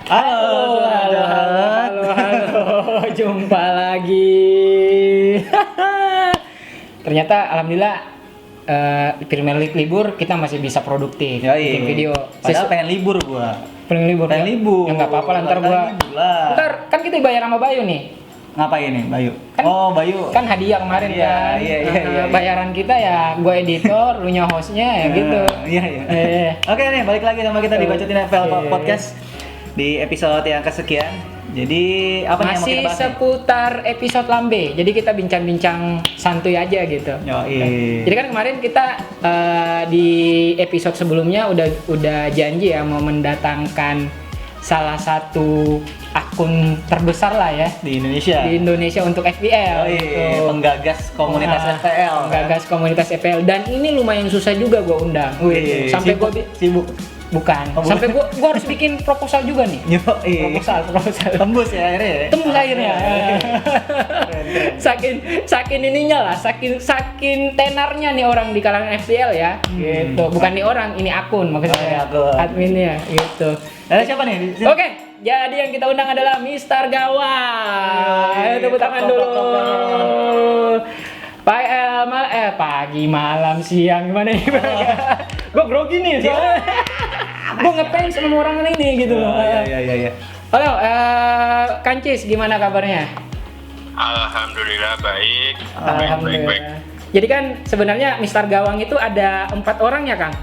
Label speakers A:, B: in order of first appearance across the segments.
A: Halo, jumpa lagi. Ternyata alhamdulillah Premier League libur kita masih bisa produktif bikin video.
B: Padahal pengen libur gua.
A: Pengen libur.
B: Ya nggak
A: apa-apa lah, ntar gua. Ntar kan kita dibayar sama Bayu nih.
B: Ngapain nih Bayu?
A: Kan,
B: Bayu.
A: Kan hadiah kemarin kan.
B: Iya.
A: Bayaran kita ya gue editor, lu nya hostnya ya gitu.
B: Iya. Oke nih, balik lagi sama kita di Bacotin FPL Podcast di episode yang kesekian. Jadi apa nih yang mau kita bahas?
A: Seputar episode lambe. Jadi kita bincang-bincang santuy aja gitu. Jadi kan kemarin kita di episode sebelumnya udah janji ya mau mendatangkan salah satu akun terbesar lah ya
B: di Indonesia
A: untuk FPL.
B: Penggagas komunitas FPL.
A: Penggagas komunitas FPL, dan ini lumayan susah juga gue undang. Sampai gue
B: sibuk.
A: Bukan. Sampai gue harus bikin proposal juga nih. Proposal.
B: Tembus ya akhirnya.
A: Tembus akhirnya. Saking ininya lah, saking tenarnya nih orang di kalangan FPL ya. Gitu. Bukan nih orang, ini akun maksudnya. Adminnya gitu.
B: Ada siapa nih?
A: Oke, jadi yang kita undang adalah Mister Gawang. Ayo tepuk tangan dulu. Pagi, malam, siang, gimana nih? Gue grogi nih soalnya. Gue ngefans sama orang ini gitu loh.
B: Iya.
A: Halo, Kancis, gimana kabarnya?
C: Alhamdulillah baik.
A: Alhamdulillah. Jadi kan sebenarnya Mister Gawang itu ada 4 orang ya, Kang?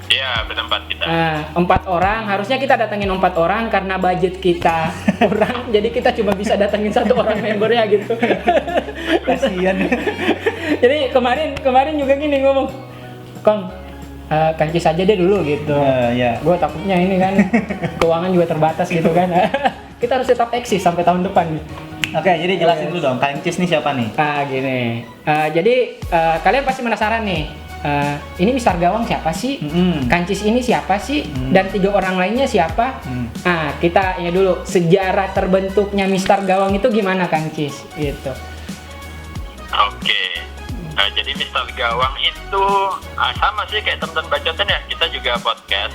C: Iya, bertempat kita.
A: 4 orang, harusnya kita datengin 4 orang karena budget kita kurang, jadi kita cuma bisa datengin 1 orang membernya gitu.
B: Kasian.
A: Jadi kemarin juga gini ngomong, Kang, Kancis aja deh dulu gitu. Gue takutnya ini kan keuangan juga terbatas gitu kan. Kita harus tetap eksis sampai tahun depan.
B: Oke, jadi jelasin dulu dong, Kancis nih siapa nih?
A: Gini. Jadi kalian pasti penasaran nih. Ini Mister Gawang siapa sih? Kancis ini siapa sih? Dan 3 orang lainnya siapa? Kita ya dulu sejarah terbentuknya Mister Gawang itu gimana, Kancis? Gitu.
C: Oke. Jadi Mister Gawang itu sama sih kayak teman-teman Bacotin ya. Kita juga podcast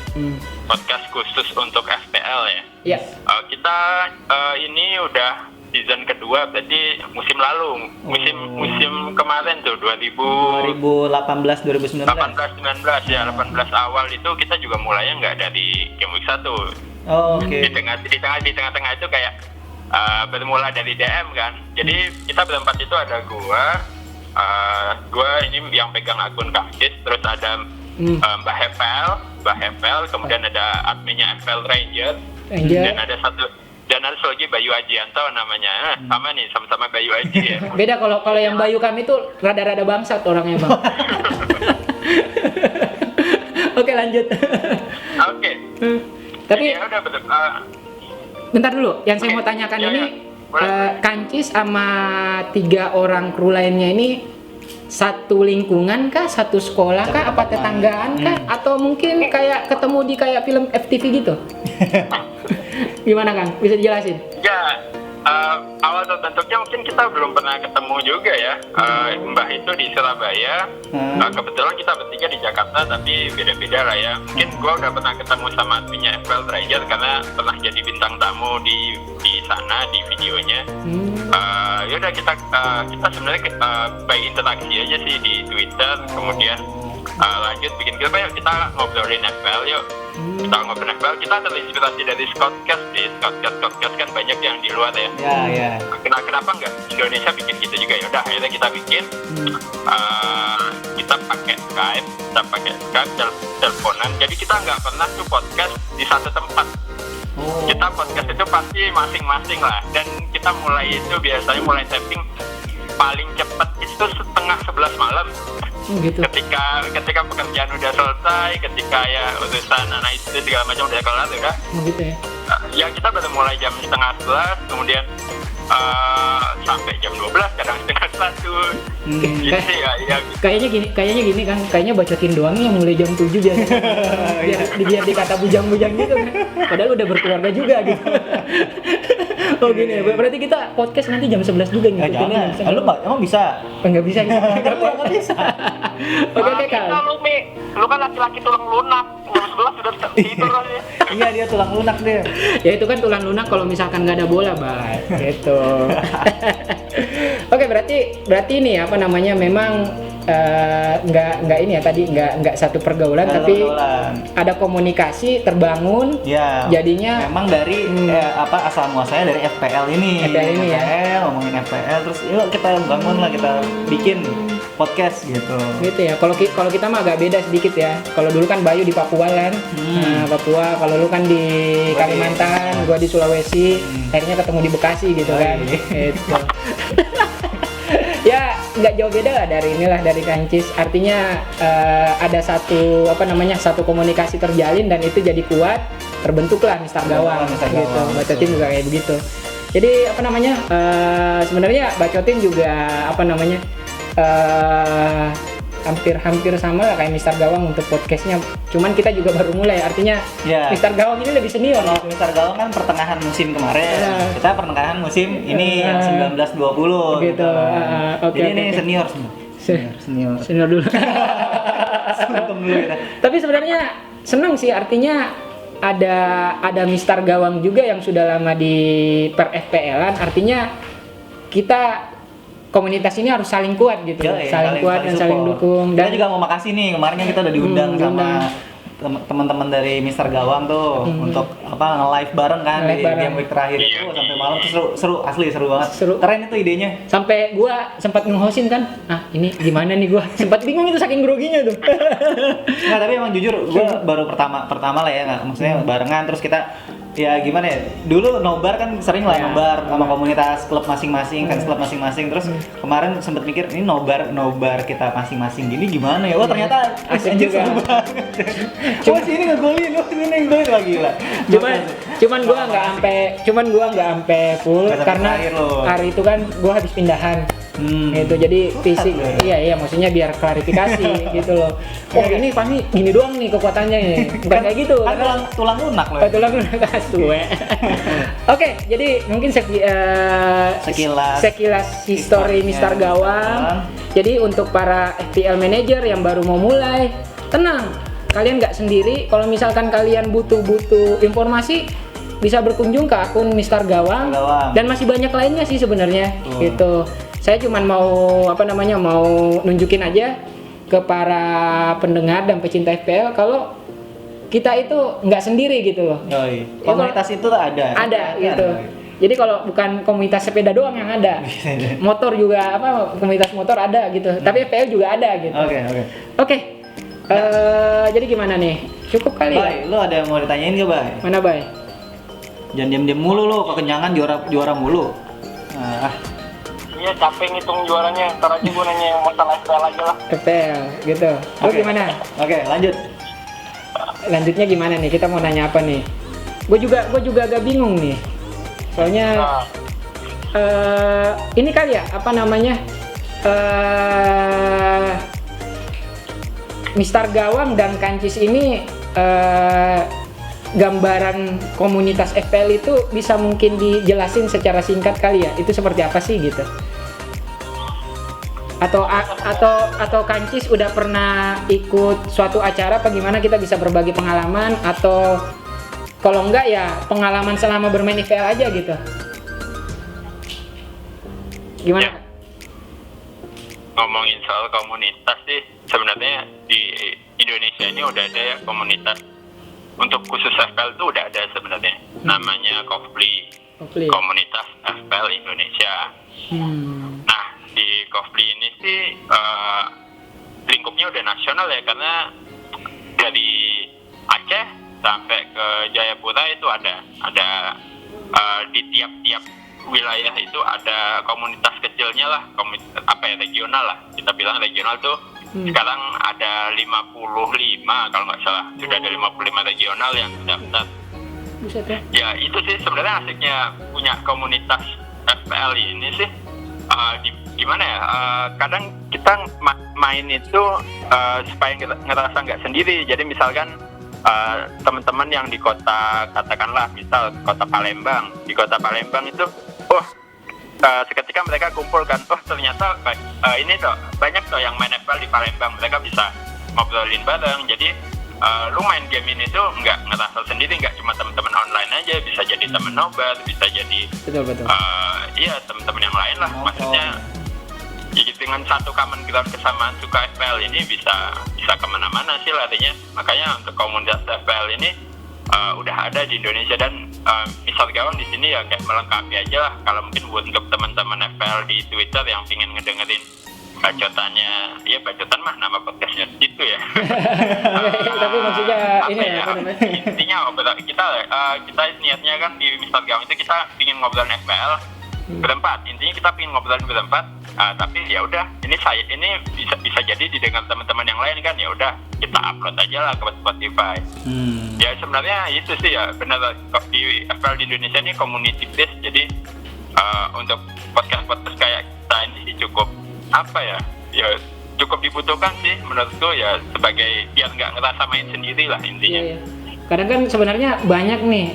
C: khusus untuk FPL ya.
A: Iya.
C: Kita ini udah season kedua, berarti musim lalu, musim kemarin tuh
B: 2018 2019
C: ya, 18 awal itu kita juga mulainya nggak dari game week 1. Di tengah-tengah itu kayak bermula dari DM kan. Jadi kita berempat itu ada gua ini yang pegang akun Kancis, terus ada Mbak Hepel, kemudian ada adminnya FPL Ranger. Dan ada lagi Bayu Ajianto namanya. Sama nih, sama-sama Bayu Aji ya.
A: Beda kalau yang Bayu kami tuh rada-rada bangsat orangnya, Bang. Oke, lanjut.
C: Oke.
A: Tapi
C: ya udah betul.
A: Bentar dulu, yang saya mau tanyakan ini Kancis sama 3 orang kru lainnya ini satu lingkungan kah, satu sekolah kah, apa tetanggaan kah, atau mungkin kayak ketemu di kayak film FTV gitu? Gimana, Kang? Bisa dijelasin?
C: Ya, awal terbentuknya mungkin kita belum pernah ketemu juga ya. Mbah itu di Surabaya, kebetulan kita bertiga di Jakarta, tapi beda-beda lah ya. Mungkin gua udah pernah ketemu sama adminnya FPL Ranger karena pernah jadi bintang tamu di sana di videonya. Yaudah kita sebenarnya by interaksi aja sih di Twitter, kemudian lanjut bikin grup, yuk kita ngobrolin FPL yuk. Kita ngobrolin FPL, kita terinspirasi dari Scottcast kan banyak yang di luar ya.
B: Iya.
C: Kenapa nggak Indonesia bikin gitu juga? Ya udah akhirnya kita bikin. Kita pakai Skype, teleponan. Jadi kita nggak pernah tuh podcast di satu tempat. Kita podcast itu pasti masing-masing lah. Dan kita mulai itu biasanya mulai tapping paling cepat itu setengah 11 malam.
A: Gitu.
C: Ketika pekerjaan udah selesai, ketika ya urusan anak istri segala macam udah kelar udah.
A: Gitu ya.
C: Ya kita baru mulai jam setengah 11, kemudian sampai jam 12, kadang setengah 1. Gitu sih ya.
A: Kayaknya gini kan, kayaknya bacotin doang yang mulai jam 7 biasa. biar dikata bujang-bujang gitu kan. Padahal udah berkeluarga juga gitu. Oh gini ya, berarti kita podcast nanti jam 11 juga nih.
B: Jangan. Lu emang bisa?
A: Enggak bisa gitu.
B: Enggak bisa.
A: Oke, Kak.
C: Lu kan laki-laki tulang lunak. Jam 11 sudah tidur aja.
B: Iya, dia tulang lunak dia.
A: Ya itu kan tulang lunak kalau misalkan nggak ada bola, Bay. Gitu. Oke, berarti ini apa namanya memang nggak ini ya tadi nggak satu pergaulan
B: Ada
A: tapi
B: pergaulan.
A: ada komunikasi terbangun.
B: Ya.
A: Jadinya
B: memang dari asal muasalnya dari FPL ini.
A: FPL ini ya.
B: FPL, ngomongin FPL terus yuk kita bangun lah, kita bikin podcast gitu.
A: gitu ya. Kalau kita mah agak beda sedikit ya. Kalau dulu kan Bayu di Papua kan. Nah, Papua, kalau lu kan di
B: Gua di-
A: Kalimantan, gua di Sulawesi, akhirnya ketemu di Bekasi gitu
B: Oh,
A: kan.
B: iya.
A: Gitu. Ya nggak jauh beda lah dari Kancis. Artinya ada satu komunikasi terjalin dan itu jadi kuat, terbentuklah Mister Gawang
B: Mister
A: gitu.
B: Gawang,
A: Bacotin juga kayak begitu. Jadi sebenarnya Bacotin juga hampir sama lah kayak Mister Gawang untuk podcastnya. Cuman kita juga baru mulai. Artinya
B: Ya.
A: Mister Gawang ini lebih senior.
B: Kalau Mister Gawang kan pertengahan musim kemarin, kita pertengahan musim ini yang 19-20
A: Gitu. Oke,
B: Jadi
A: oke,
B: ini
A: oke.
B: senior semua. Senior.
A: Senior dulu.
B: Untung dulu kita.
A: Tapi sebenarnya senang sih, artinya ada Mister Gawang juga yang sudah lama di per FPL-an. Artinya kita komunitas ini harus saling kuat gitu,
B: Yoi,
A: saling kuat dan saling
B: support.
A: dukung.
B: Kita
A: Dan
B: juga mau makasih nih, kemarin kan kita udah diundang sama teman-teman dari Mister Gawang tuh untuk nge-live bareng kan
A: Nge-live
B: di
A: bareng.
B: game week terakhir itu sampai malam tuh seru asli seru banget.
A: Seru.
B: Keren itu idenya.
A: sampai gua sempat nge-hostin kan, ini gimana nih gua sempat bingung itu saking groginya tuh.
B: Nggak, tapi emang jujur gue baru pertama lah ya, maksudnya barengan terus kita ya gimana ya, dulu nobar kan sering lah
A: Ya.
B: nobar sama komunitas klub masing-masing, fans klub masing-masing, terus kemarin sempet mikir ini nobar kita masing-masing gini gimana ya, ternyata
A: Asik
B: anjir
A: juga.
B: seru banget. Cuma sini ngegolin, sini ngegolin lagi lah.
A: cuman gua nggak sampai full
B: Nggak sampai
A: karena
B: terakhir lo.
A: hari itu kan gua habis pindahan. Gitu, jadi fisik
B: loh.
A: iya maksudnya biar klarifikasi gitu loh. Ini Fahmi gini doang nih kekuatannya nih, bukan kayak gitu
B: Kan tulang lunak loh.
A: Tulang lunak asuh. Oke, jadi mungkin sekilas histori
B: Historinya
A: Mister Gawang. Jadi untuk para FPL manager yang baru mau mulai, tenang, kalian nggak sendiri. Kalau misalkan kalian butuh informasi, bisa berkunjung ke akun Mister Gawang. Dan masih banyak lainnya sih sebenarnya. Gitu. Saya cuman mau mau nunjukin aja ke para pendengar dan pecinta FPL kalau kita itu nggak sendiri gitu loh.
B: Komunitas itu ada.
A: Ada gitu. Jadi kalau bukan komunitas sepeda doang yang ada, motor juga komunitas motor ada gitu. Tapi FPL juga ada gitu. Oke. Jadi gimana nih? Cukup kali
B: Bay,
A: ya?
B: lu ada yang mau ditanyain gak, Bay?
A: Mana Bay?
B: Jangan diam-diam mulu lu, kekenyangan juara mulu.
C: Iya, capek ngitung juaranya. Ntar aja gue nanya yang masalah FPL aja lah.
A: FPL gitu. Lo
B: Oke.
A: gimana?
B: Oke, lanjut.
A: Lanjutnya gimana nih? Kita mau nanya apa nih? Gue juga agak bingung nih. Soalnya
C: Nah,
A: ini kali ya Mister Gawang dan Kancis ini gambaran komunitas FPL itu bisa mungkin dijelasin secara singkat kali ya, itu seperti apa sih gitu? Atau Kancis udah pernah ikut suatu acara apa gimana, kita bisa berbagi pengalaman, atau kalau enggak ya pengalaman selama bermain FPL aja gitu. Gimana?
C: Ya. Ngomongin soal komunitas sih, sebenarnya di Indonesia ini udah ada ya komunitas untuk khusus FPL itu udah ada sebenarnya. Namanya Kofli, Komunitas FPL Indonesia. Nah, di Kofli ini sih lingkupnya udah nasional ya, karena dari Aceh sampai ke Jayapura itu ada di tiap-tiap wilayah itu ada komunitas kecilnya lah, regional lah, kita bilang regional tuh. Sekarang ada 55 kalau nggak salah, sudah ada 55 regional yang daftar. Ya itu sih sebenarnya asiknya punya komunitas FPL ini sih. Gimana ya, kadang kita main itu supaya ngerasa nggak sendiri. Jadi misalkan teman-teman yang di kota, katakanlah misal kota Palembang, di kota Palembang itu seketika mereka kumpulkan, ternyata ini tuh banyak tuh yang main FPL di Palembang, mereka bisa ngobrolin bareng. Jadi lu main game ini tuh nggak ngerasa sendiri, nggak cuma teman-teman online aja, bisa jadi teman nobar, bisa jadi
A: Betul.
C: iya teman-teman yang lain lah. Maksudnya ya, dengan satu common ground kesamaan suka FPL ini bisa kemana-mana sih larinya. Makanya untuk komunitas FPL ini udah ada di Indonesia, dan misal gawang di sini ya kayak melengkapi aja lah. Kalau mungkin buat untuk teman-teman FPL di Twitter yang pingin ngedengerin bacotannya, ya bacotan mah nama podcastnya itu ya.
A: Tapi maksudnya ini ya, apa namanya?
C: Intinya kita niatnya kan di misal gawang itu kita pingin ngobrolin FPL berempat. Intinya kita pingin ngobrolin berempat. Tapi ya udah, ini bisa jadi didengar teman-teman yang lain kan, ya udah kita upload aja lah ke Spotify. Ya sebenarnya itu sih ya benar, di FPL di Indonesia ini community based, jadi untuk podcast kayak kita ini sih cukup cukup dibutuhkan sih menurutku ya, sebagai biar nggak ngerasa main sendiri lah intinya.
A: Iya. Kadang kan sebenarnya banyak nih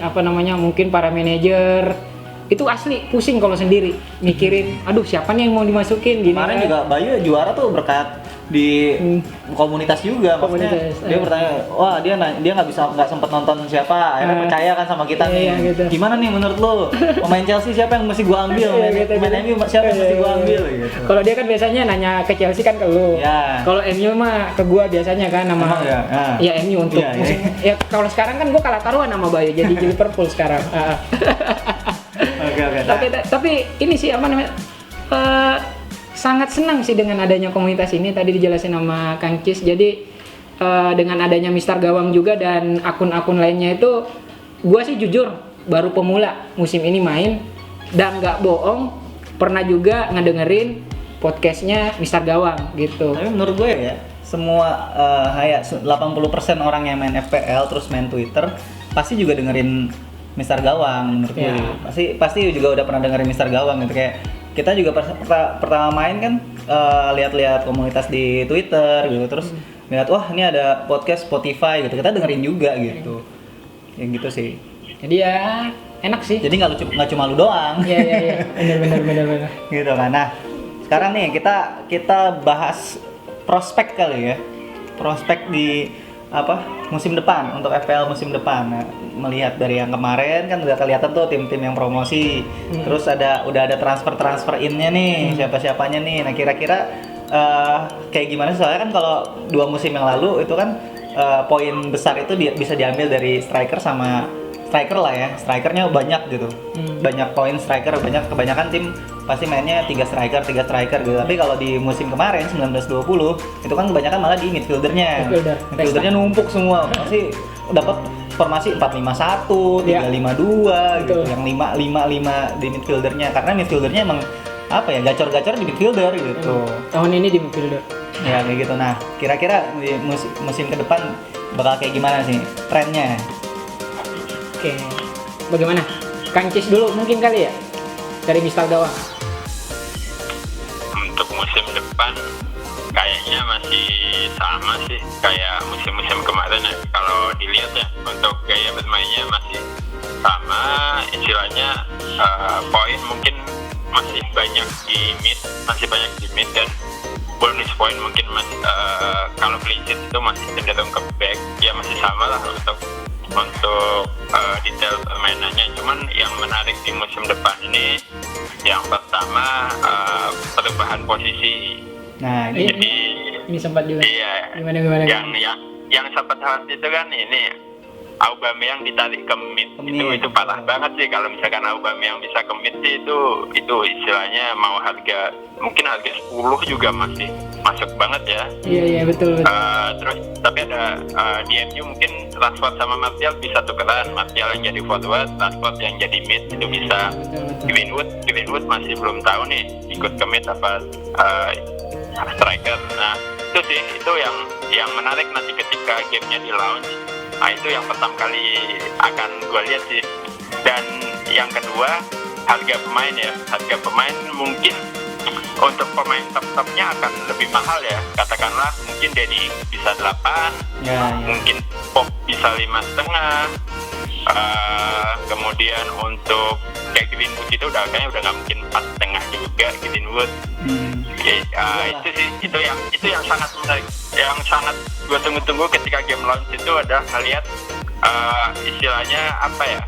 A: mungkin para manajer itu asli pusing kalau sendiri mikirin, aduh siapa nih yang mau dimasukin gini.
B: Kemarin juga Bayu juara tuh berkat di komunitas juga, maksudnya dia bertanya, wah dia nggak sempet nonton siapa, akhirnya percaya kan sama kita nih.
A: Gitu.
B: Gimana nih menurut lo, pemain Chelsea siapa yang mesti gua ambil, pemain MU siapa yang mesti gua ambil gitu.
A: Kalau dia kan biasanya nanya ke Chelsea kan ke lu.
B: Ya.
A: Kalau MU mah ke gua biasanya kan nama ya MU untuk musim. Ya kalau sekarang kan gua kalah taruhan sama Bayu jadi di Liverpool sekarang. Oke, tapi ini sih sangat senang sih dengan adanya komunitas ini. Tadi dijelasin sama Kang Cis. Jadi dengan adanya Mister Gawang juga dan akun-akun lainnya itu, gua sih jujur baru pemula musim ini main, dan nggak bohong pernah juga ngedengerin podcastnya Mister Gawang gitu.
B: Tapi menurut gue ya, semua 80% orang yang main FPL terus main Twitter pasti juga dengerin Mister Gawang menurut gue. Pasti juga udah pernah dengerin Mister Gawang gitu. Kayak kita juga pertama main kan lihat-lihat komunitas di Twitter gitu, terus lihat wah ini ada podcast Spotify gitu, kita dengerin juga gitu. Yang gitu sih.
A: Jadi ya enak sih.
B: Jadi nggak cuma lu doang.
A: Iya. Benar.
B: Gitu kan. Nah, sekarang nih kita bahas prospek kali ya. Prospek di musim depan, untuk FPL musim depan. Nah, melihat dari yang kemarin kan udah kelihatan tuh tim-tim yang promosi. Terus udah ada transfer innya nih, siapa-siapanya nih. Nah, kira-kira kayak gimana sih? Soalnya kan kalau 2 musim yang lalu itu kan poin besar itu bisa diambil dari striker lah ya. Strikernya banyak gitu. Banyak poin striker, kebanyakan tim pasti mainnya 3 striker gitu. Tapi kalau di musim kemarin 19-20 itu kan kebanyakan malah di midfieldernya numpuk semua. Pasti dapat formasi 4-5-1, 3-5-2 gitu. Yang 5-5 di midfieldernya, karena midfieldernya emang gacor-gacor di midfielder gitu.
A: Tahun ini di midfielder.
B: Ya kayak gitu. Nah, kira-kira di musim ke depan bakal kayak gimana sih trennya?
A: Oke, bagaimana? Kang Cis dulu mungkin kali ya, dari Mister Gawang.
C: Untuk musim depan kayaknya masih sama sih kayak musim-musim kemarin ya. Kalau dilihat ya, untuk gaya bermainnya masih sama, istilahnya poin mungkin masih banyak di mid, dan bonus poin mungkin kalau clean sheet itu masih cenderung ke back, ya masih sama lah untuk detail permainannya. Cuman yang menarik di musim depan ini yang pertama perubahan posisi.
B: Nah,
A: ini sempat juga.
C: Iya.
A: Gimana?
C: Yang sempat khas itu kan ini Aubameyang ditarik ke mid. Itu parah banget sih kalau misalkan Aubameyang bisa ke mid sih, itu istilahnya mau harga 10 juga masih masuk banget ya.
A: Iya betul.
C: Terus tapi ada di MU mungkin Rashford sama Martial bisa tukeran, Martial yang jadi forward, Rashford yang jadi mid, itu bisa. Greenwood masih belum tahu nih ikut ke mid apa striker. Nah itu yang menarik nanti ketika gamenya di launch. Nah itu yang pertama kali akan gue lihat sih. Dan yang kedua, harga pemain mungkin untuk pemain top-topnya akan lebih mahal ya. Katakanlah mungkin Dedi bisa 8, mungkin Pop bisa 5,5. Kemudian untuk kayak Greenwood itu kayaknya udah nggak mungkin 4,5 juga Greenwood. Itu sih, itu yang sangat menarik, yang sangat gue tunggu-tunggu ketika game launch itu adalah ngelihat istilahnya apa ya,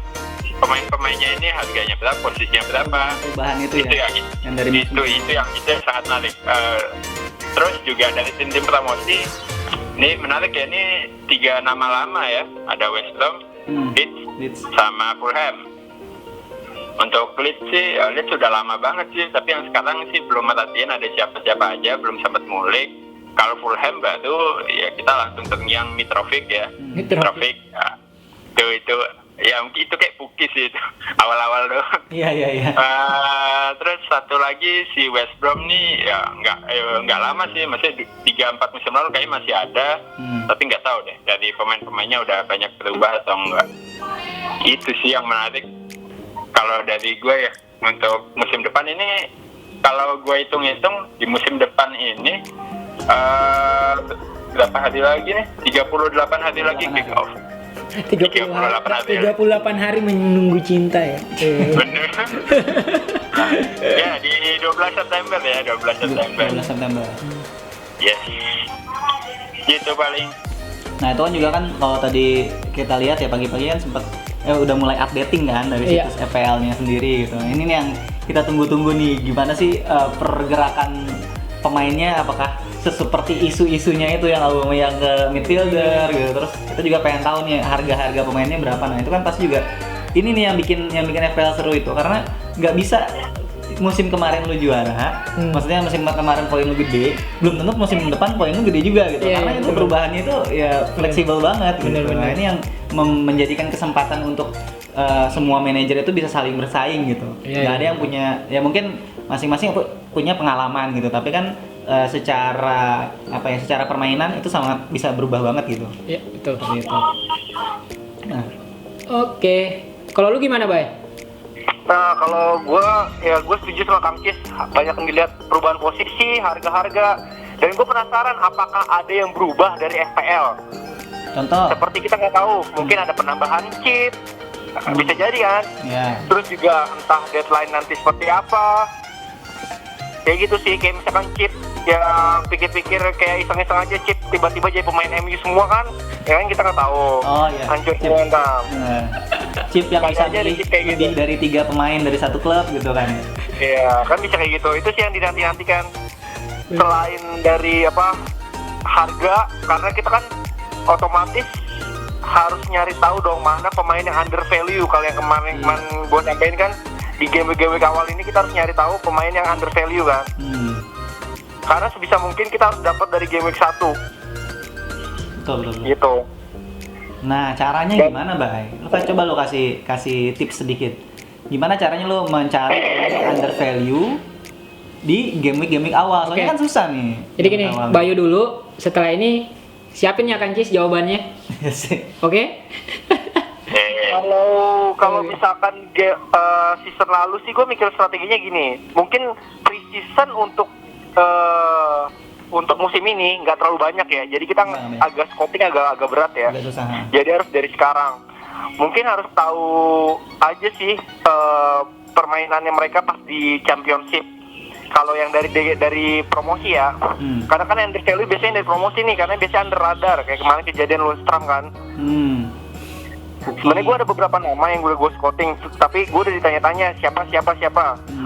C: pemain-pemainnya ini harganya berapa, posisinya berapa,
B: Perubahan itu ya. Yang dari
C: itu yang sangat menarik. Terus juga dari tim-tim promosi, ini menarik ya, ini 3 nama lama ya, ada West Brom, Leeds, sama Fulham. Untuk Leeds sih, Leeds sudah lama banget sih, tapi yang sekarang sih belum merhatiin ada siapa-siapa aja, belum sempat ngulik. Kalau Fulham baru, ya kita langsung terngiang Mitrovic ya. Mitrovic, ya. Itu ya mungkin itu kayak Pukis sih itu, awal-awal doang.
B: Iya.
C: Terus satu lagi si West Brom nih, ya nggak lama sih, masih 3-4 musim lalu kayaknya masih ada, tapi nggak tahu deh, dari pemain-pemainnya udah banyak berubah atau enggak. Itu sih yang menarik. Kalau dari gue ya, untuk musim depan ini, kalau gue hitung-hitung di musim depan ini berapa hari lagi nih? 38 hari lagi kick off.
A: 38 hari menunggu cinta ya.
C: Bener. Ya di 12 September ya, 12 September. Yes. Gitu paling.
B: Nah itu kan juga kan kalau tadi kita lihat ya pagi-pagi kan sempat udah mulai updating kan dari situs FPL-nya sendiri gitu. Ini nih yang kita tunggu-tunggu nih, gimana sih pergerakan pemainnya, apakah seperti isu-isunya itu yang Aubameyang ke midfielder gitu. Terus kita juga pengen tahu nih harga-harga pemainnya berapa. Nah itu kan pasti juga ini nih yang bikin FPL seru itu, karena nggak bisa musim kemarin lu juara, maksudnya musim kemarin poin lu gede, belum tentu musim depan poin lu gede juga gitu. Karena itu perubahannya itu ya fleksibel banget gitu. Nah ini yang menjadikan kesempatan untuk semua manajer itu bisa saling bersaing gitu. Nggak ada yang punya, ya mungkin masing-masing punya pengalaman gitu, tapi kan secara secara permainan itu sangat bisa berubah banget gitu.
A: Iya, betul.
B: Gitu. Nah.
A: Oke. Kalau lu gimana, Bay?
D: Nah, kalau gue setuju sama Kang Cis. Banyak yang dilihat perubahan posisi, harga-harga, dan gue penasaran apakah ada yang berubah dari FPL.
B: Contoh?
D: Seperti kita nggak tahu, mungkin ada penambahan chip, bisa jadi kan. Terus juga entah deadline nanti seperti apa. Kayak gitu sih, kayak misalkan chip yang pikir-pikir kayak iseng-iseng aja chip tiba-tiba jadi pemain MU semua kan, ya kan kita nggak tahu. Hancur semua.
B: Chip yang bisa lebih dari 3 pemain dari satu klub gitu kan.
D: Iya, kan bisa kayak gitu. Itu sih yang dinanti-nantikan. Selain dari harga, karena kita kan otomatis harus nyari tahu dong mana pemain yang under value. Kalau yang kemarin gue sampaikan kan, di game awal ini kita harus nyari tahu pemain yang under value kan. Karena sebisa mungkin kita harus dapat dari game week 1.
B: Betul.
D: Gitu.
B: Nah, caranya gimana, Bay? Lu kan coba lu kasih tips sedikit. Gimana caranya lu mencari under value di game week awal? Soalnya kan susah nih.
A: Jadi gini, Bayu dulu, setelah ini siapin ya Kang Cis jawabannya. Oke?
D: Kalau misalkan season lalu sih gue mikir strateginya gini. Mungkin pre-season untuk musim ini nggak terlalu banyak ya, jadi kita agak scouting agak berat ya. Jadi harus dari sekarang. Mungkin harus tahu aja sih permainannya mereka pas di championship. Kalau yang dari promosi ya, karena kan yang value biasanya dari promosi nih, karena biasanya under radar kayak kemarin kejadian Lundstram kan. Sebenarnya gue ada beberapa nama yang gue scouting, tapi gue udah ditanya-tanya siapa.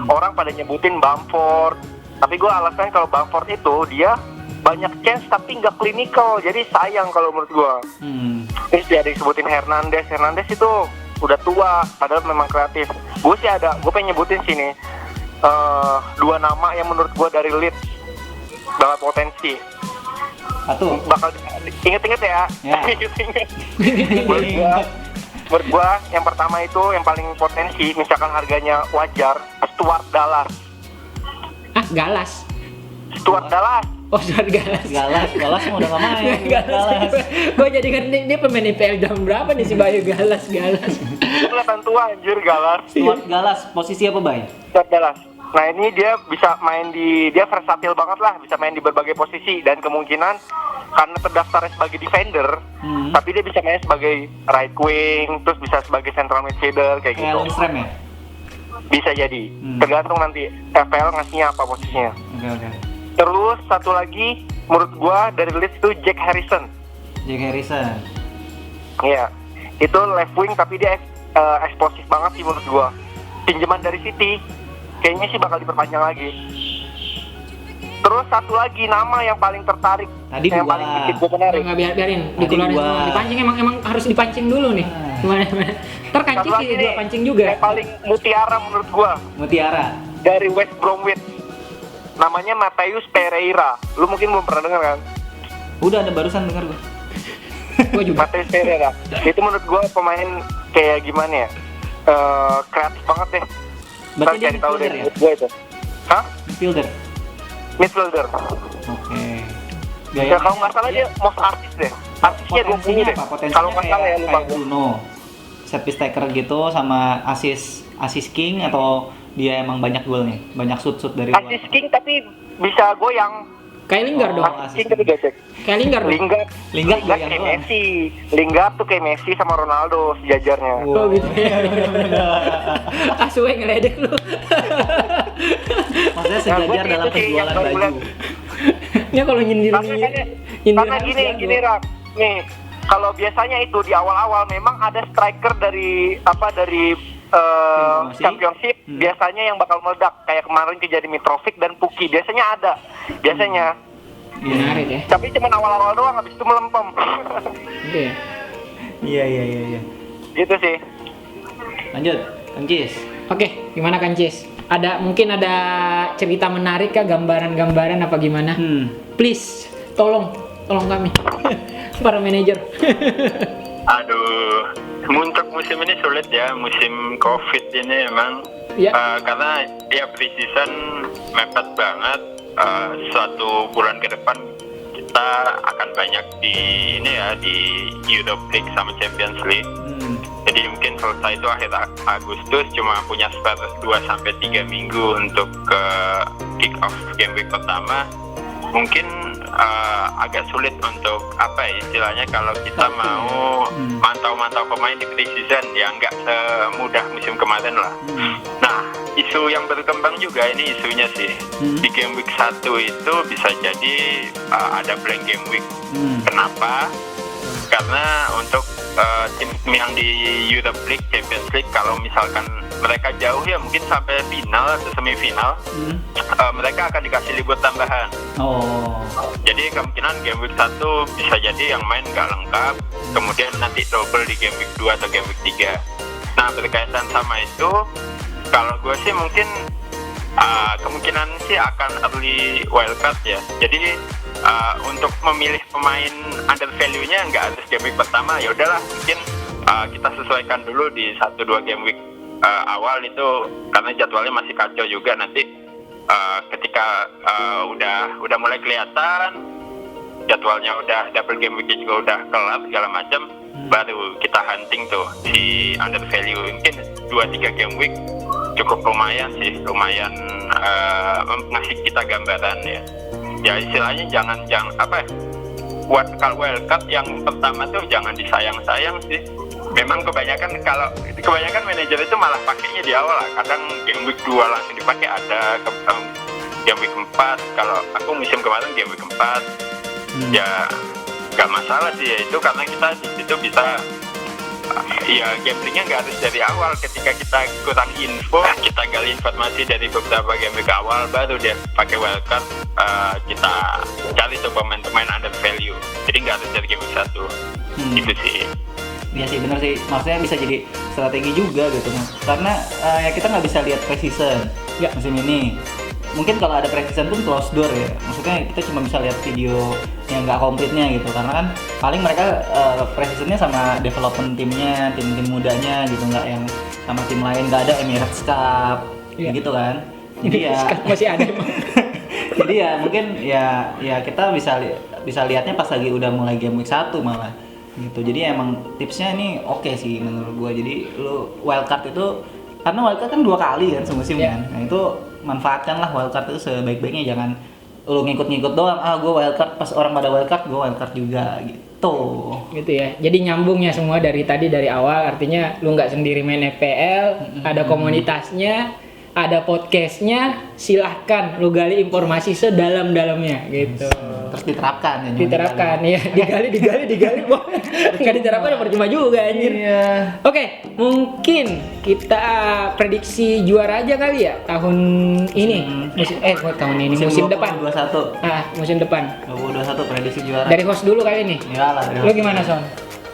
D: Orang pada nyebutin Bamford, tapi gue alasan kalau Bamford itu dia banyak chance tapi nggak klinikal, jadi sayang kalau menurut gue. Terus dia disebutin Hernandez itu udah tua, padahal memang kreatif. Gue pengen nyebutin sini 2 nama yang menurut gue dari Leeds bakal potensi. Bakal inget-inget ya. Inget. Menurut gue yang pertama itu yang paling potensi, misalkan harganya wajar, Stuart Dallas.
A: Galas.
D: Stuart Dallas.
A: Oh, Stuart Galas.
B: Galas udah nggak main. Galas.
A: Gue jadi ngerti dia pemain IPL jam berapa nih si Bayu Galas.
D: Kelihatan tua anjir Galas.
B: Stuart Galas, posisi apa, Bay?
D: Stuart Galas. Nah ini dia bisa main dia versatil banget lah, bisa main di berbagai posisi, dan kemungkinan karena terdaftar sebagai defender, tapi dia bisa main sebagai right wing, terus bisa sebagai central midfielder kayak gitu.
B: Lundstram ya?
D: Bisa jadi, tergantung nanti FPL ngasihnya apa posisinya.
B: Oke.
D: Terus satu lagi menurut gua dari list itu Jack Harrison.
B: Jack Harrison.
D: Iya. Itu left wing tapi dia eksplosif banget sih menurut gua. Pinjaman dari City. Kayaknya sih bakal diperpanjang lagi. Terus satu lagi nama yang paling tertarik,
B: Tadi
D: yang
B: dua.
D: paling bikin gue menarik.
A: Nggak biarin
B: Tadi
A: dikeluarin
B: gua.
A: semua. Dipancing emang harus dipancing dulu nih. Gimana? Ntar
D: Satu
A: Kancis
D: lagi
A: juga
D: nih,
A: pancing juga.
D: yang paling mutiara menurut gua
B: Mutiara.
D: dari West Bromwich. Namanya Mateus Pereira. Lu mungkin belum pernah dengar kan?
B: Udah ada barusan denger gua.
A: Gua juga.
D: Mateus Pereira. Itu menurut gua pemain kayak gimana ya? Kreatif banget deh.
B: Berarti
D: Ntar
B: dia
D: cari tahu
B: midfielder
D: dari
B: ya?
D: gua itu. Hah?
B: Midfielder.
D: Midfielder.
B: Oke.
D: Ya, kalau nggak salah dia most artis deh. Artisnya 20
B: potensinya
D: deh.
B: apa? Potensinya
D: Kalau nggak salah ya lupa
B: kayak
D: gua.
B: Bruno. Set piece taker gitu sama assist king atau dia emang banyak golnya? Banyak shoot dari luar.
D: Assist king tapi bisa goyang.
A: Kayak Lingard dong.
B: Oh,
D: Assist king tapi gocek.
A: Kayak Lingard dong.
D: Lingard
B: Lingard goyang
D: kayak
B: doang.
D: Messi. Lingard tuh kayak Messi sama Ronaldo sejajarnya.
A: Oh gitu ya. Asuhe ngeledek lu.
B: Maksudnya
D: Nah, gua
B: sejajar
D: gitu
B: dalam
D: sih yang
B: penjualan
D: baru
B: baju.
D: lihat.
A: Ya kalau nyindir
D: Karena gini Rak. Nih, kalau biasanya itu di awal-awal memang ada striker dari
B: Promosi.
D: championship biasanya yang bakal meledak kayak kemarin kejadian Mitrovic dan Puki biasanya ada biasanya
A: Menarik ya.
D: tapi cuma awal-awal doang habis itu melempem.
A: Gitu ya.
B: Iya.
D: Gitu sih.
B: Lanjut, Kancis.
A: Oke, gimana Kancis? Mungkin ada cerita menarik kah, gambaran-gambaran apa gimana? Please, tolong kami. Para manajer.
C: Aduh, untuk musim ini sulit ya, musim COVID ini emang.
A: Ya.
C: Karena ya pre-season mepet banget. Suatu bulan ke depan kita akan banyak di Europe League sama Champions League. Jadi mungkin selesai itu akhir Agustus, cuma punya spare 2-3 minggu untuk ke kick off game week pertama. Mungkin agak sulit untuk istilahnya kalau kita mau mantau-mantau pemain di pre-season ya nggak semudah musim kemarin lah. Nah, isu yang berkembang juga ini isunya sih di game week 1 itu bisa jadi ada blank game week. Kenapa? Karena untuk tim yang di Europe League, Champions League, kalau misalkan mereka jauh ya mungkin sampai final atau semifinal, mereka akan dikasih libur tambahan. Jadi kemungkinan game week 1 bisa jadi yang main nggak lengkap, kemudian nanti double di game week 2 atau game week 3. Nah, berkaitan sama itu, kalau gue sih mungkin kemungkinan sih akan early wildcard ya. Jadi untuk memilih pemain under value-nya nggak harus game week pertama, ya udahlah mungkin kita sesuaikan dulu di 1-2 game week awal itu, karena jadwalnya masih kacau juga nanti ketika udah mulai kelihatan jadwalnya, udah double game week juga udah kelar segala macam, baru kita hunting tuh si under value. Mungkin 2-3 game week cukup lumayan ngasih kita gambaran ya. Ya istilahnya jangan wildcard yang pertama tuh jangan disayang-sayang sih. Memang kebanyakan manajer itu malah pakainya di awal lah. Kadang game week 2 langsung dipakai, ada game week 4. Kalau aku musim kemarin game week 4 ya nggak masalah sih ya, itu karena kita di situ bisa ya gamblingnya nggak harus dari awal. Ketika kita kurang info, kita gali informasi dari beberapa game week awal, baru dia pakai wildcard, kita cari tuh pemain-pemain under value. Jadi nggak harus dari game week 1. Gitu sih.
B: Iya sih, bener sih. Maksudnya bisa jadi strategi juga gitu, Mas. Karena ya kita nggak bisa lihat pre-season musim ini. Mungkin kalau ada pre-season pun close door ya. Maksudnya kita cuma bisa lihat video yang nggak komplitnya gitu. Karena kan paling mereka pre-seasonnya sama development timnya, tim-tim mudanya gitu, nggak yang sama tim lain. Nggak ada Emirates Cup gitu kan. Jadi ya
A: masih ada emang.
B: jadi ya mungkin ya kita bisa lihatnya pas lagi udah mulai game week 1 malah gitu. Jadi emang tipsnya ini oke sih menurut gua. Jadi lu wildcard itu, karena wildcard kan 2 kali kan semusim kan. Nah itu manfaatkanlah wildcard itu sebaik-baiknya. Jangan lu ngikut-ngikut doang, gua wildcard pas orang pada wildcard, gua wildcard juga gitu.
A: Gitu ya. Jadi nyambungnya semua dari awal, artinya lu nggak sendiri main FPL, ada komunitasnya. ada podcastnya, silahkan lu gali informasi sedalam-dalamnya gitu.
B: Terus diterapkan ya.
A: Diterapkan ya, digali. Nggak diterapkan ya percuma juga anjir.
B: Iya.
A: Oke, mungkin kita prediksi juara aja kali ya tahun ini. Buat tahun ini, musim depan.
B: 2021.
A: Musim depan.
B: 2021 prediksi juara.
A: Dari host dulu kali ini.
B: Iyalah, dari
A: Lu gimana, Son?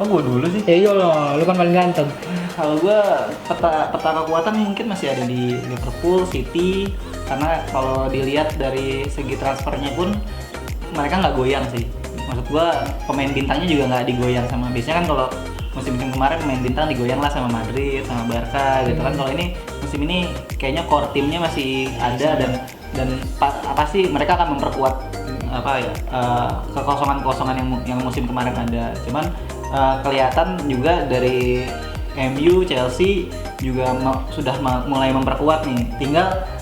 B: Oh, gua dulu sih.
A: Ya iya loh, lu kan paling ganteng.
B: Kalau gua peta kekuatan mungkin masih ada di Liverpool, City, karena kalau dilihat dari segi transfernya pun mereka nggak goyang sih. Maksud gua pemain bintangnya juga nggak digoyang sama, biasanya kan kalau musim-musim kemarin pemain bintang digoyang lah sama Madrid, sama Barca gitu kan. Kalau ini musim ini kayaknya core timnya masih ada dan pasti mereka akan memperkuat kekosongan-kekosongan yang musim kemarin ada. Cuman kelihatan juga dari MU, Chelsea juga sudah mulai memperkuat nih.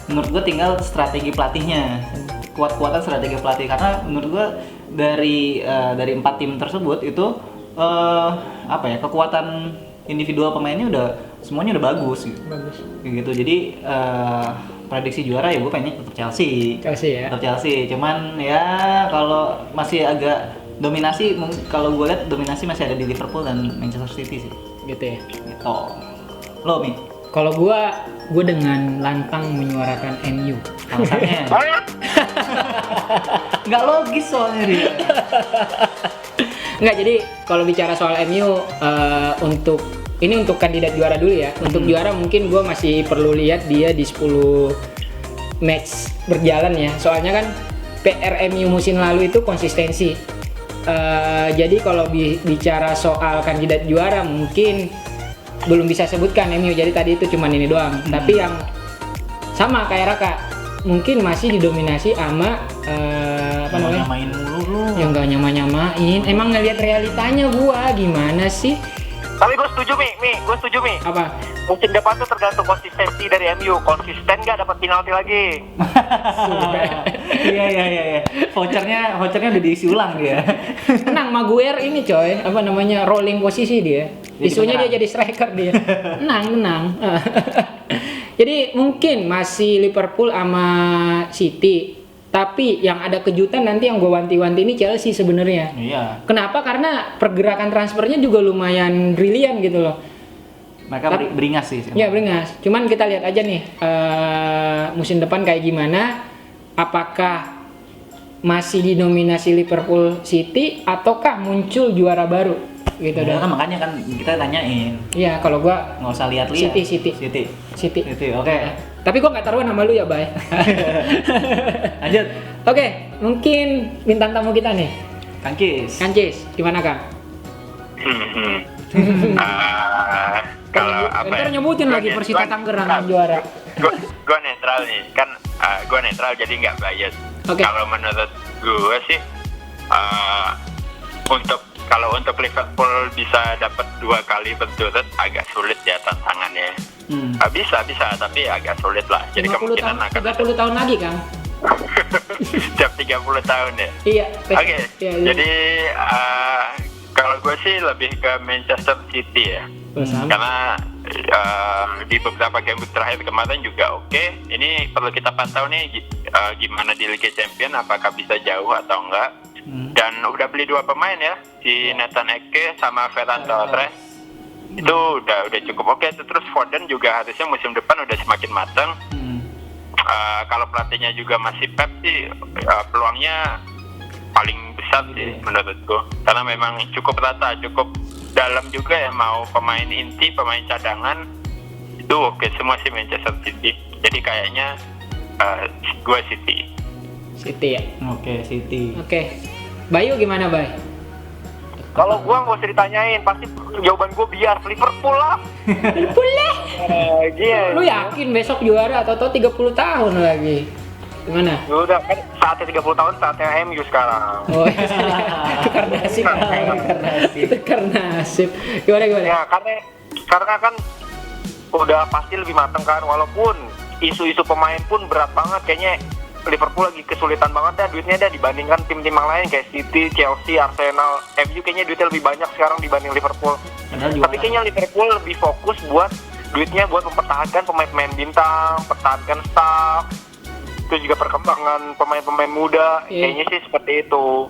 B: Menurut gue tinggal strategi pelatihnya, kuat-kuatan strategi pelatih, karena menurut gue dari 4 tim tersebut itu kekuatan individual pemainnya semuanya udah bagus gitu. Gitu. Jadi prediksi juara ya gue pengennya tetap Chelsea ya. Tetap Chelsea. Cuman ya kalau masih agak dominasi, kalau gue lihat dominasi masih ada di Liverpool dan Manchester City sih.
A: Gitu ya.
B: Gitu. Lo, Mi?
A: Kalau gue dengan lantang menyuarakan MU.
B: Alasannya nggak logis soalnya dia.
A: Nggak, jadi kalau bicara soal MU untuk kandidat juara dulu ya. Untuk juara mungkin gue masih perlu lihat dia di 10 match berjalan ya. Soalnya kan PR MU musim lalu itu konsistensi. Jadi kalau bicara soal kandidat juara mungkin belum bisa sebutkan MU. Jadi tadi itu cuman ini doang. Tapi yang sama kayak Raka, mungkin masih didominasi sama
B: Nyamain mulu lu.
A: yang gak nyamain. Emang ngelihat realitanya gua gimana sih?
D: Tapi gue setuju Mi.
A: Apa?
D: Musim depan tuh tergantung konsistensi dari MU. Konsisten nggak dapat penalti lagi.
B: Iya. Vouchernya udah diisi ulang dia.
A: Tenang, Maguire ini coy, rolling posisi dia. Isunya dia jadi striker dia. Tenang. Jadi mungkin masih Liverpool sama City. Tapi yang ada kejutan nanti yang gue wanti-wanti ini Chelsea sebenarnya.
B: Iya.
A: Kenapa? Karena pergerakan transfernya juga lumayan brilian gitu loh.
B: Mereka beringas sih.
A: Ya beringas. Cuman kita lihat aja nih musim depan kayak gimana. Apakah masih didominasi Liverpool, City, ataukah muncul juara baru? Gitu
B: Ya,
A: dah.
B: makanya kan kita tanyain.
A: Iya, kalau gua
B: Nggak usah lihat-lihat.
A: City.
B: Oke.
A: Tapi gua nggak taruhan sama lu ya, Bay.
B: Lanjut.
A: Oke, mungkin bintang tamu kita nih. Kancis, gimana Kang?
C: Kalau apa?
A: Ntar nyebutin lagi Persita Tangerang yang juara.
C: Gue netral nih, kan gue netral jadi nggak bias.
A: Oke.
C: Kalau menurut gue sih, untuk Liverpool bisa dapat 2 kali berturut agak sulit ya tantangannya. Bisa, tapi agak sulit lah. Jadi
A: 30
C: kemungkinan
A: tahun,
C: akan
A: 30 tahun lagi Kang.
C: setiap 30 tahun ya.
A: Iya.
C: Oke.
A: Iya.
C: Jadi kalau gue sih lebih ke Manchester City ya.
A: Sama.
C: Karena di beberapa game terakhir kemarin juga oke. Ini perlu kita pantau nih gimana di Liga Champions, apakah bisa jauh atau enggak. Dan udah beli 2 pemain ya, si Nathan Ake sama Ferran Torres. Itu udah cukup oke. Terus Foden juga harusnya musim depan udah semakin matang. Kalau pelatihnya juga masih Pep sih, peluangnya paling besar sih menurutku. Karena memang cukup rata, cukup dalam juga ya, mau pemain inti, pemain cadangan itu oke semua sih Manchester City. Jadi kayaknya gue City
A: ya.
B: Oke, City.
A: Oke. Bayu gimana, Bay?
D: Kalau gua nggak usah ditanyain, pasti jawaban gua bias Liverpool lah. Iya.
A: Lu yakin besok juara atau 30 tahun lagi? Gimana?
D: Udah kan saatnya 30 tahun, saatnya MU sekarang.
A: Oh, tukar nasib. Gimana?
D: Ya karena kan udah pasti lebih matang kan, walaupun isu-isu pemain pun berat banget kayaknya. Liverpool lagi kesulitan banget duitnya dibandingkan tim-tim yang lain kayak City, Chelsea, Arsenal, MU kayaknya duitnya lebih banyak sekarang dibanding Liverpool. Tapi kayaknya Liverpool lebih fokus buat duitnya buat mempertahankan pemain-pemain bintang, pertahankan staff, terus juga perkembangan pemain-pemain muda. Kayaknya sih seperti itu.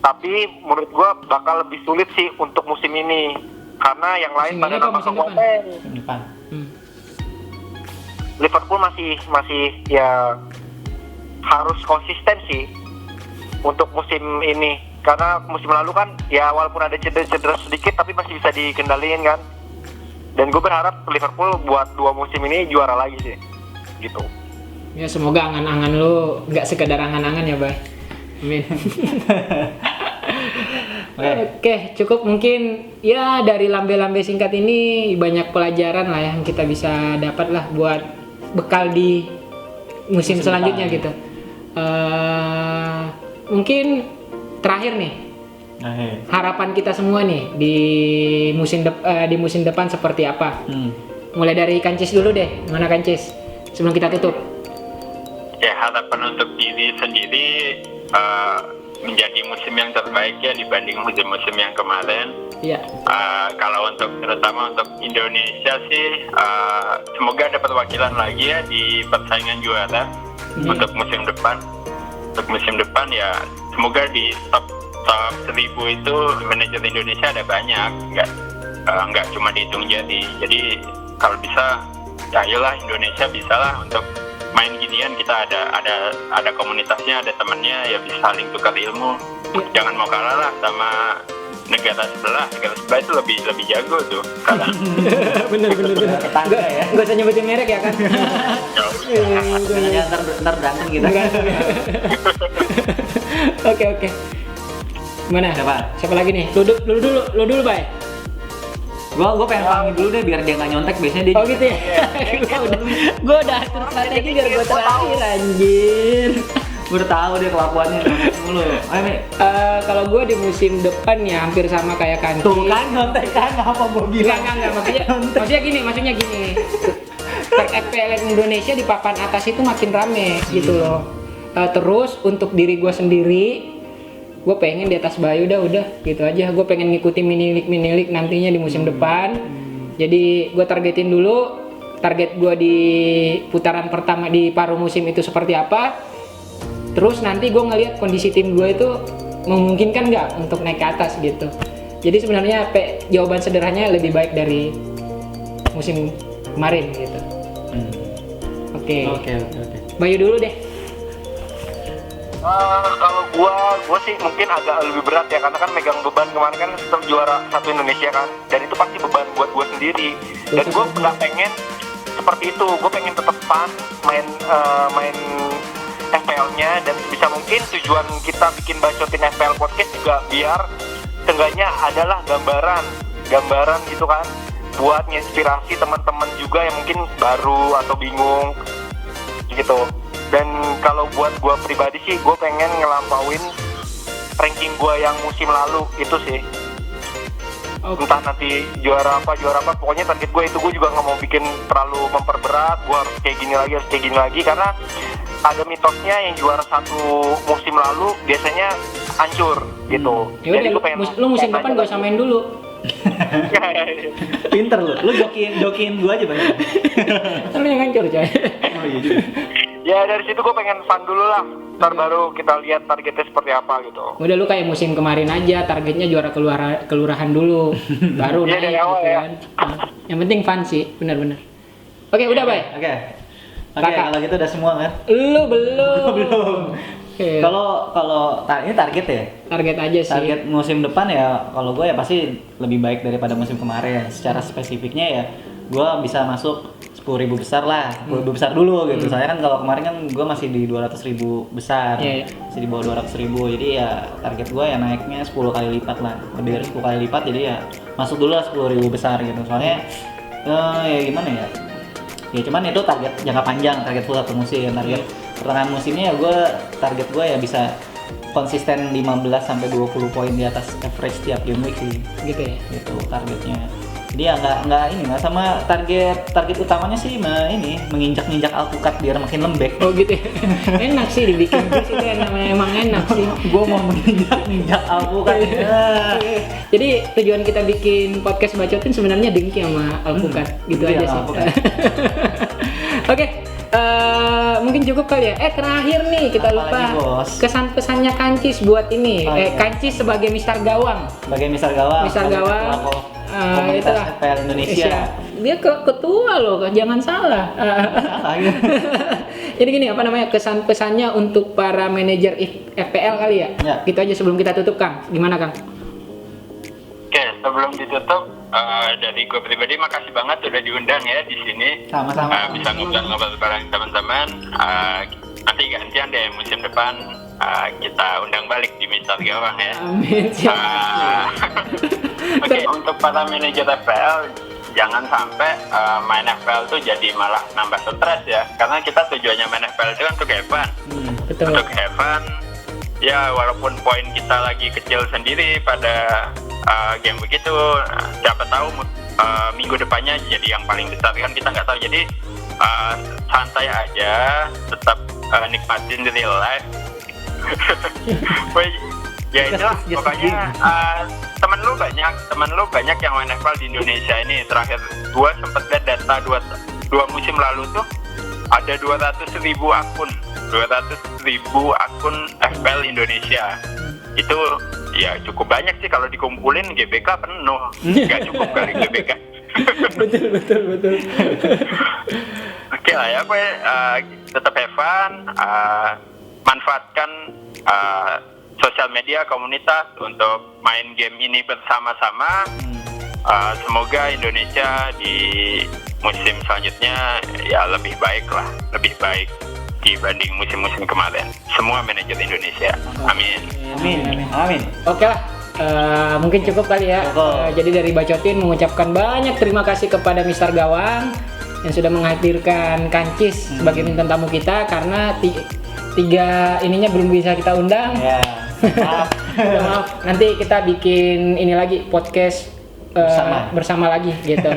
D: Tapi menurut gua bakal lebih sulit sih untuk musim ini karena yang lain
A: Musim
D: pada
A: ini apa
D: nambah
A: musim depan?
D: kekuatan.
B: Musim depan.
D: Liverpool masih ya harus konsisten sih untuk musim ini karena musim lalu kan ya walaupun ada cedera sedikit tapi masih bisa dikendaliin kan. Dan gue berharap Liverpool buat 2 musim ini juara lagi sih gitu.
A: Ya semoga angan-angan lu nggak sekedar angan-angan ya, Bay. Amin. Oke, cukup mungkin ya dari lambe-lambe singkat ini banyak pelajaran lah yang kita bisa dapat lah buat bekal di musim selanjutnya
B: depan.
A: gitu. Mungkin terakhir nih harapan kita semua nih di musim depan seperti apa? Mulai dari Kancis dulu deh, mana Kancis? Sebelum kita tutup.
C: Ya, harapan untuk diri sendiri menjadi musim yang terbaik ya dibanding musim-musim yang kemarin.
A: Iya.
C: Kalau terutama untuk Indonesia sih semoga ada perwakilan lagi ya di persaingan juara untuk musim depan. Untuk musim depan ya semoga di top 1000 itu manajer Indonesia ada banyak, nggak cuma dihitung jari. Jadi kalau bisa ya ayolah Indonesia bisalah untuk main ginian, kita ada komunitasnya, ada temennya, ya bisa saling tukar ilmu. Jangan mau kalah lah sama negara sebelah itu lebih jago tuh kalah.
A: bener.
B: Tetangga ya.
A: Gak usah nyebutin merek ya kan.
B: Jangan ntar berantem gitu.
A: Oke. Mana? Siapa lagi nih? Lu dulu, Bay.
B: Gue pengen panggil dulu deh biar dia nggak nyontek, biasanya dia.
A: Oh gitu ya. Gue udah atur strategi biar gue terakhir anjir.
B: Gue udah tahu dia kelakuannya dulu. Ayo Mi.
A: Kalau gue di musim depan ya hampir sama kayak Kanci.
B: Tuh kan nyontek kan apa gue bilang.
A: Enggak maksudnya gini. FPL Indonesia di papan atas itu makin rame gitu loh. Terus untuk diri gue sendiri, gue pengen di atas Bayu udah gitu aja. Gue pengen ngikutin minilik nantinya di musim depan. Jadi gue targetin dulu target gue di putaran pertama di paruh musim itu seperti apa. Terus nanti gue ngelihat kondisi tim gue itu memungkinkan nggak untuk naik ke atas gitu. Jadi sebenarnya jawaban sederhananya lebih baik dari musim kemarin gitu. Oke. Bayu dulu deh.
D: Kalau gua sih mungkin agak lebih berat ya karena kan megang beban kemarin kan tetap juara 1 Indonesia kan, dan itu pasti beban buat gua sendiri. Dan gua nggak pengen seperti itu. Gua pengen tetap fun main FPL-nya, dan bisa mungkin tujuan kita bikin bacotin FPL podcast juga biar seenggaknya adalah gambaran gitu kan, buat nginspirasi teman-teman juga yang mungkin baru atau bingung gitu. Dan kalau buat gue pribadi sih, gue pengen ngelampauin ranking gue yang musim lalu itu sih. Entah nanti juara apa, pokoknya target gue itu. Gue juga nggak mau bikin terlalu memperberat, gue harus kayak gini lagi, karena ada mitosnya yang juara 1 musim lalu biasanya hancur gitu.
A: Yaudah, lu musim depan gue samain dulu.
B: Pinter lu jokin gue aja banget.
A: Lu yang hancur coy.
B: Oh iya juga.
D: Ya dari situ gue pengen fun dulu lah, ntar baru kita lihat targetnya seperti apa gitu.
A: Udah lu kayak musim kemarin aja, targetnya juara kelurahan dulu, baru
D: Iya,
A: naik
D: dari awal
A: gitu
D: ya.
A: kan. Yang penting fun sih, benar-benar. Oke, udah Bay.
B: Oke,
A: Kakak.
B: kalau gitu udah semua kan?
A: Lu belum.
B: Belum.
A: Oke.
B: Kalau ini target ya?
A: Target aja sih.
B: Target musim depan ya, kalau gue ya pasti lebih baik daripada musim kemarin. Secara spesifiknya ya, gue bisa masuk 10.000 besar lah, 10.000 besar dulu gitu. Soalnya kan kalau kemarin kan gue masih di 200.000 besar,
A: Iya.
B: masih di bawah 200.000. Jadi ya target gue ya naiknya 10 kali lipat lah, lebih dari 10 kali lipat. Jadi ya masuk dulu lah 10.000 besar gitu. Soalnya ya gimana ya? Ya cuman itu target jangka panjang, target full satu musim. Target pertengahan musimnya ya target gue ya bisa konsisten 15 sampai 20 poin di atas average tiap game week sih.
A: Gitu ya.
B: Gitu targetnya. Jadi ya nggak ini nggak sama target utamanya sih menginjak-injak alpukat biar makin lembek.
A: Oh gitu ya. Enak sih dibikin jus itu yang namanya, emang enak sih.
B: Gue mau menginjak alpukat.
A: Jadi tujuan kita bikin podcast bacotin sebenarnya dengki sama alpukat gitu
B: dengki
A: aja
B: sama
A: sih.
B: alpukat.
A: Oke, mungkin cukup kali ya. Terakhir nih kita
B: Apa
A: lupa
B: lagi, Bos?
A: kesan-pesannya Kancis buat ini.
B: Oh, iya.
A: Kancis sebagai Mister Gawang.
B: Sebagai Mister Gawang.
A: Mister Gawang.
B: Komunitas
A: Itulah.
B: FPL Indonesia.
A: Dia ketua loh, jangan salah.
B: Salah gitu.
A: Jadi gini, apa namanya, kesan-pesannya untuk para manajer FPL kali ya?
B: Ya.
A: Gitu aja sebelum kita tutup, Kang. Gimana, Kang?
C: Oke, sebelum ditutup, dari gue pribadi makasih banget udah diundang ya di sini.
B: Sama-sama.
C: Bisa ngobrol-ngobrol bareng teman-teman. Nanti gantian deh musim depan kita undang balik di Mister Gawang ya.
A: Amin. Siap.
C: Oke, untuk para manajer FPL jangan sampai main FPL tuh jadi malah nambah stres ya. Karena kita tujuannya main FPL itu kan untuk have fun.
A: Betul.
C: Untuk have fun, ya walaupun poin kita lagi kecil sendiri pada game begitu, siapa tahu minggu depannya jadi yang paling besar kan kita nggak tahu. Jadi santai aja, tetap nikmatin real life. Ya itulah pokoknya temen lu banyak yang main FPL di Indonesia ini. Terakhir gua sempet lihat data dua musim lalu tuh ada 200.000 akun FPL Indonesia. Itu ya cukup banyak sih, kalau dikumpulin GBK penuh. Nggak cukup kali GBK.
A: betul.
C: Oke lah ya, gue tetap have fun, manfaatkan sosial media komunitas untuk main game ini bersama-sama. Semoga Indonesia di musim selanjutnya ya lebih baik dibanding musim-musim kemarin. Semua manajer Indonesia. Amin.
B: Amin.
A: Oke lah. Mungkin cukup kali ya.
B: Cukup.
A: Jadi dari Bacotin mengucapkan banyak terima kasih kepada Mister Gawang yang sudah menghadirkan Kancis sebagai bintang tamu kita, karena tiga ininya belum bisa kita undang.
B: Ya.
A: Maaf. Nanti kita bikin ini lagi podcast bersama lagi gitu.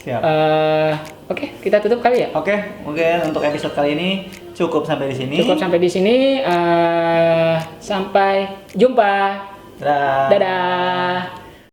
B: Siap.
A: Oke, kita tutup kali ya.
B: Oke, mungkin untuk episode kali ini cukup sampai di sini.
A: Sampai jumpa.
B: Dadah.
A: Dadah.